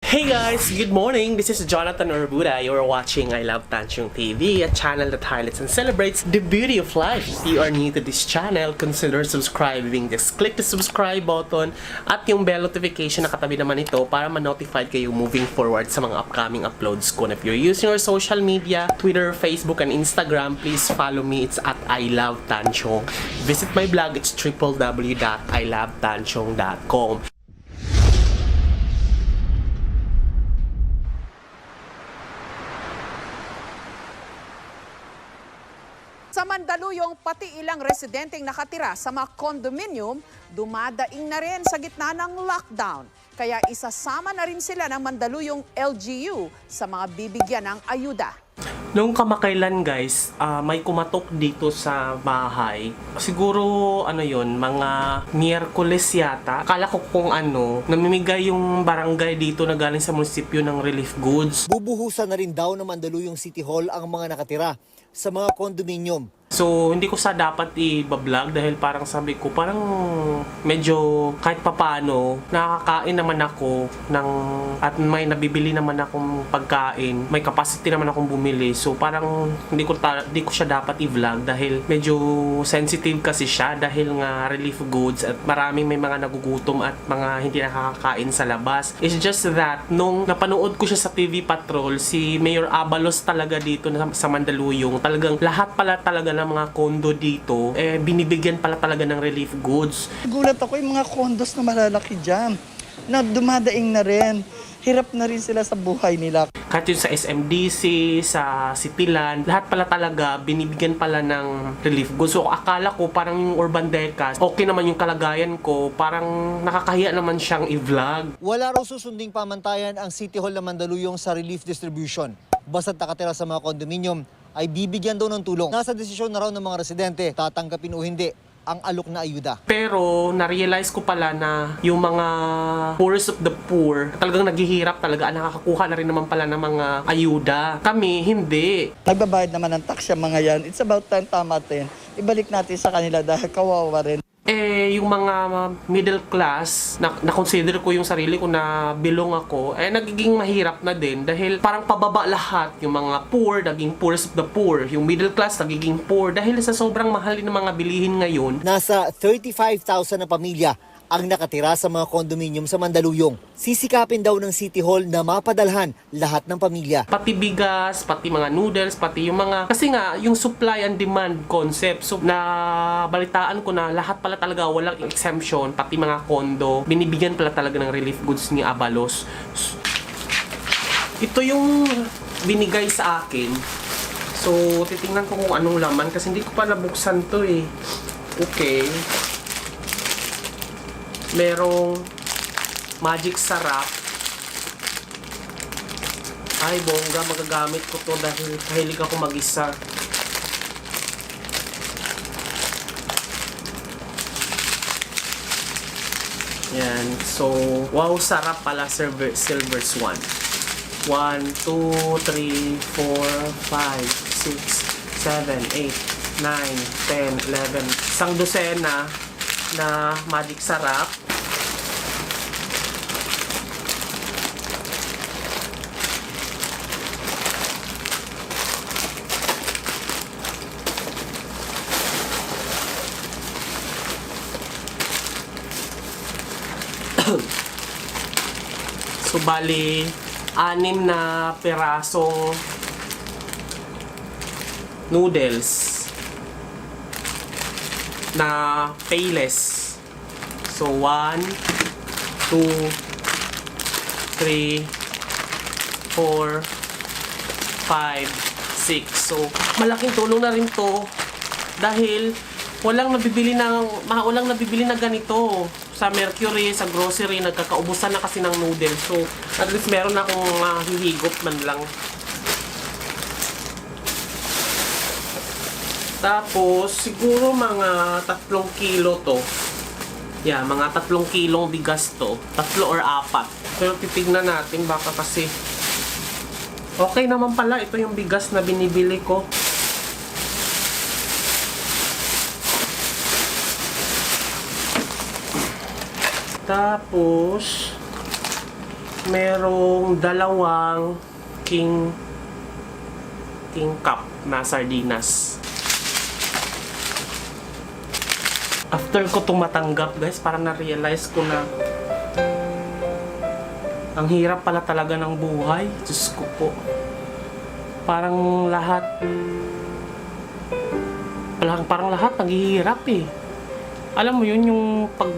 Hey guys, good morning. This is Jonathan Urbuda. You're watching I Love Tanchung TV, a channel that highlights and celebrates the beauty of life. If you are new to this channel, consider subscribing. Just click the subscribe button at yung bell notification na katabi naman ito para ma-notified kayo moving forward sa mga upcoming uploads ko. And if you're using our social media, Twitter, Facebook, and Instagram, please follow me. It's at I Love Tanchung. Visit my blog. It's www.ilovetanchung.com. Sa Mandaluyong, pati ilang residenteng nakatira sa mga condominium, dumadaing na rin sa gitna ng lockdown. Kaya isasama na rin sila ng Mandaluyong LGU sa mga bibigyan ng ayuda. Noong kamakailan guys, may kumatok dito sa bahay. Siguro mga Miyerkules yata. Akala ko kung namimigay yung barangay dito na galing sa munisipyo ng relief goods. Bubuhusan na rin daw ng Mandaluyong City Hall ang mga nakatira sa mga condominium. So, hindi ko sa dapat i-vlog dahil parang sabi ko, parang medyo kahit papano, nakakain naman ako at may nabibili naman akong pagkain, may capacity naman akong bumili. So, parang hindi ko siya dapat i-vlog dahil medyo sensitive kasi siya dahil nga relief goods at maraming may mga nagugutom at mga hindi nakakakain sa labas. It's just that, nung napanood ko siya sa TV Patrol, si Mayor Abalos talaga dito sa Mandaluyong, talagang lahat pala talaga ng mga kondo dito, binibigyan pala talaga ng relief goods. Gulat ako yung mga condos na malalaki dyan, na dumadaing na rin. Hirap na rin sila sa buhay nila. Kahit yun sa SMDC, sa Cityland, lahat pala talaga binibigyan pala ng relief goods. So akala ko parang yung Urban Decas, okay naman yung kalagayan ko, parang nakakahiya naman siyang i-vlog. Wala raw susunding pamantayan ang City Hall ng Mandaluyong sa relief distribution. Basta't nakatira sa mga condominium, ay bibigyan daw ng tulong. Nasa desisyon na raw ng mga residente, tatanggapin o hindi ang alok na ayuda. Pero na-realize ko pala na yung mga poorest of the poor, talagang naghihirap talaga, nakakakuha na rin naman pala ng mga ayuda. Kami, hindi. Nagbabayad naman ng tax yung mga yan. It's about time tama din. Ibalik natin sa kanila dahil kawawa rin. Yung mga middle class, na-consider ko yung sarili ko na bilong ako, nagiging mahirap na din dahil parang pababa lahat. Yung mga poor, naging poorest of the poor. Yung middle class, nagiging poor dahil sa sobrang mahal ng mga bilihin ngayon. Nasa 35,000 na pamilya ang nakatira sa mga condominium sa Mandaluyong. Sisikapin daw ng City Hall na mapadalhan lahat ng pamilya. Pati bigas, pati mga noodles, pati yung mga... Kasi nga, yung supply and demand concept. So, balitaan ko na lahat pala talaga walang exemption, pati mga kondo, binibigyan pala talaga ng relief goods ni Abalos. Ito yung binigay sa akin. So, titingnan ko kung anong laman kasi hindi ko pa nabuksan to eh. Okay. Merong magic sarap. Ay, bongga, magagamit ko to dahil kahilig ako mag-isa. Yan. So, wow, sarap pala, Silver Swan. 1, 2, 3, 4, 5, 6, 7, 8, 9, 10, 11. Isang dosena na magic sarap. So bali 6 na pirasong noodles na payless. So 1, 2, 3, 4, 5, 6. So malaking tulong na rin to dahil walang nabibili na ganito sa Mercury, sa grocery. Nagkakaubusan na kasi ng noodles. So at least meron akong hihigop man lang. Tapos, siguro mga 3 kilo to. Yeah, mga 3 kilong bigas to. 3 or 4. Pero titignan natin baka kasi okay naman pala. Ito yung bigas na binibili ko. Tapos, merong dalawang king cup na sardinas. After ko itong matanggap guys, parang na-realize ko na ang hirap pala talaga ng buhay. Diyos ko po. Parang lahat naghihirap eh. Alam mo yun, yung pag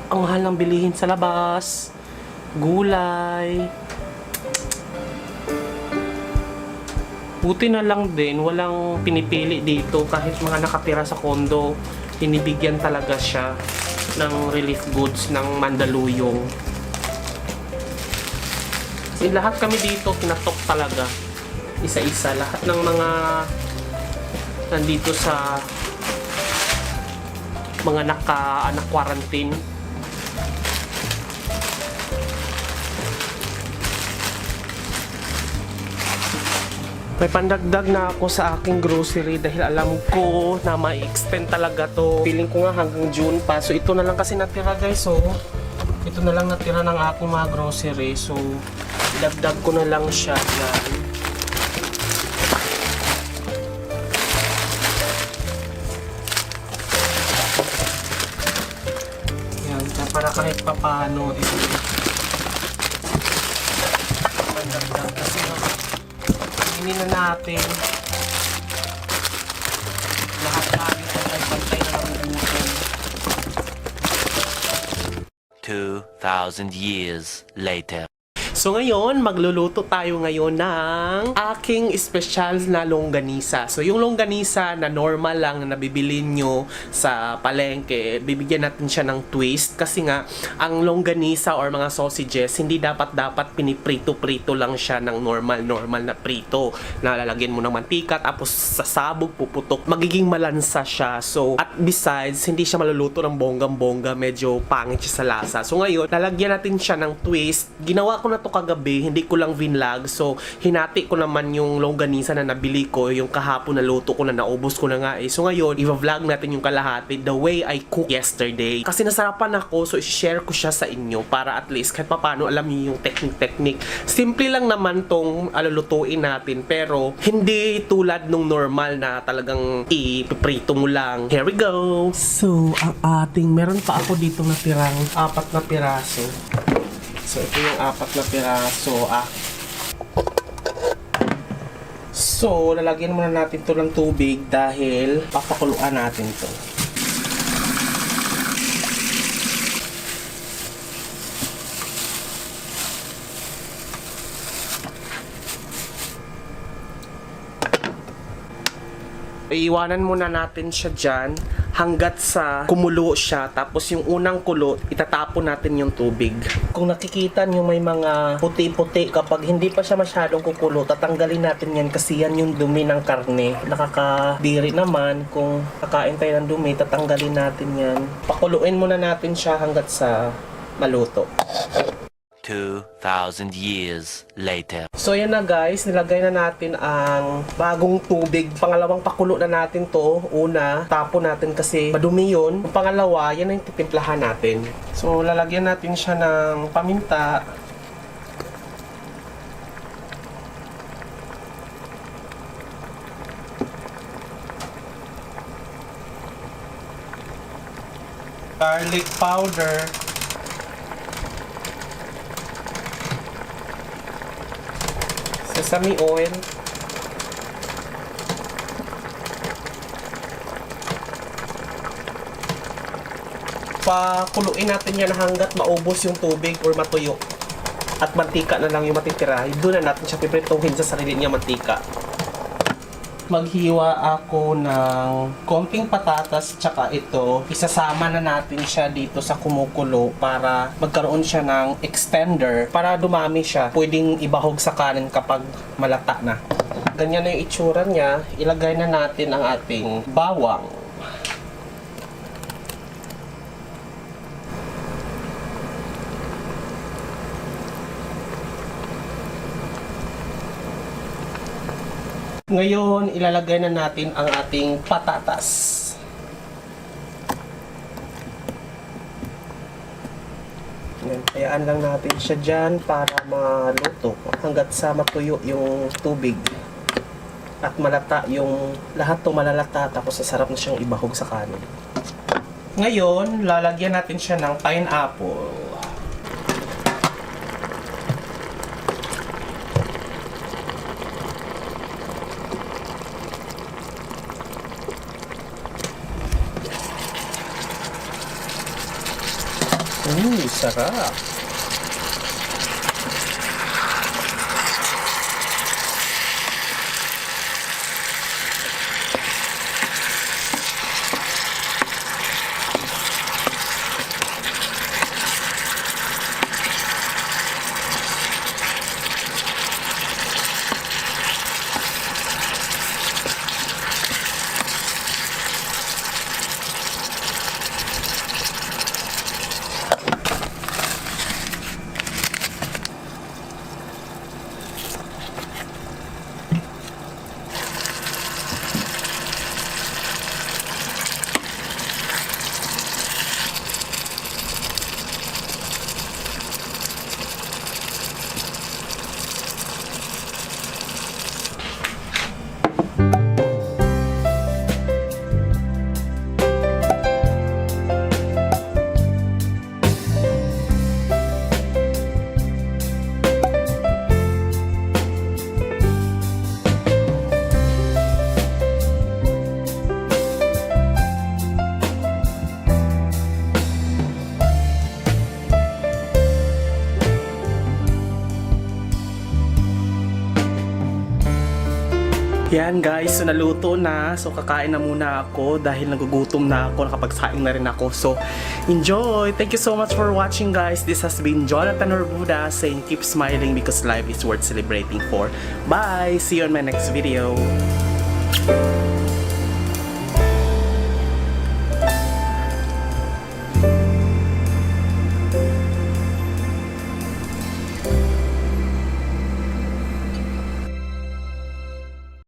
ang mahal ng bilihin sa labas, gulay. Buti na lang din, walang pinipili dito. Kahit mga nakatira sa kondo, hinibigyan talaga siya ng relief goods ng Mandaluyong. Kasi lahat kami dito, kinatok talaga. Isa-isa. Lahat ng mga nandito sa mga naka-quarantine. May pandagdag na ako sa aking grocery dahil alam ko na ma-extend talaga to. Feeling ko nga hanggang June pa. So ito na lang kasi natira guys. So ito na lang natira ng aking mga grocery. So dagdag ko na lang siya yan. Yan, para kahit papano pandagdag kasi hindi na natin lahat tayo pantay-pantay na nagugutom. 2,000 years later. So ngayon, magluluto tayo ngayon ng aking special na longganisa. So yung longganisa na normal lang na nabibili nyo sa palengke, bibigyan natin siya ng twist kasi nga ang longganisa or mga sausages, hindi dapat piniprito-prito lang siya ng normal na prito. Nalalagyan mo ng mantika tapos sasabog, puputok, magiging malansa siya. So at besides, hindi siya maluluto ng bonggang-bongga, medyo pangit siya sa lasa. So ngayon, lalagyan natin siya ng twist. Ginawa ko na to kagabi, hindi ko lang vinlog. So, hinati ko naman yung longganisa na nabili ko, yung kahapon na luto ko na naubos ko na nga eh. So, ngayon, i-vlog natin yung kalahati the way I cooked yesterday. Kasi nasarapan ako, so i-share ko siya sa inyo para at least kahit paano alam niyo yung technique. Simple lang naman tong alulutuin natin, pero hindi tulad nung normal na talagang ipiprito mo lang. Here we go! So, ang ating, meron pa ako dito natirang 4 na piraso. So, ito yung 4 na piraso. So, lalagyan muna natin to ng tubig dahil papakuluan natin to. Iiwanan muna natin siya dyan hanggat sa kumulo siya. Tapos yung unang kulo, itatapon natin yung tubig. Kung nakikita nyo may mga puti-puti, kapag hindi pa siya masyadong kukulo, tatanggalin natin yan kasi yan yung dumi ng karne. Nakakadiri naman kung kakain tayo ng dumi, tatanggalin natin yan. Pakuluin muna natin siya hanggat sa maluto. 2,000 years later. So yan na guys, nilagay na natin ang bagong tubig. Pangalawang pakulo na natin to. Una, tapon natin kasi madumi yun. Yung pangalawa, yan na yung titimplahan natin. So lalagyan natin siya ng paminta. Garlic powder. Sesame oil, pakuluin natin yan hanggat maubos yung tubig or matuyo at mantika na lang yung matitira. Doon na natin siya piprituhin sa sarili niya mantika. Maghiwa ako ng konting patatas tsaka ito. Isasama na natin siya dito sa kumukulo para magkaroon siya ng extender para dumami siya. Pwedeng ibahog sa kanin kapag malata na. Ganyan na yung itsura niya. Ilagay na natin ang ating bawang. Ngayon, ilalagay na natin ang ating patatas. Yan. Hayaan lang natin siya dyan para maluto hanggat sa matuyo yung tubig. At malata yung lahat to malalata tapos sasarap na siyang ibahog sa kanin. Ngayon, lalagyan natin siya ng pineapple. Sarap. Yan guys, so naluto na. So kakain na muna ako dahil nagugutom na ako, nakapagsaing na rin ako. So enjoy! Thank you so much for watching guys. This has been Jonathan Orbuda saying keep smiling because life is worth celebrating for. Bye! See you on my next video.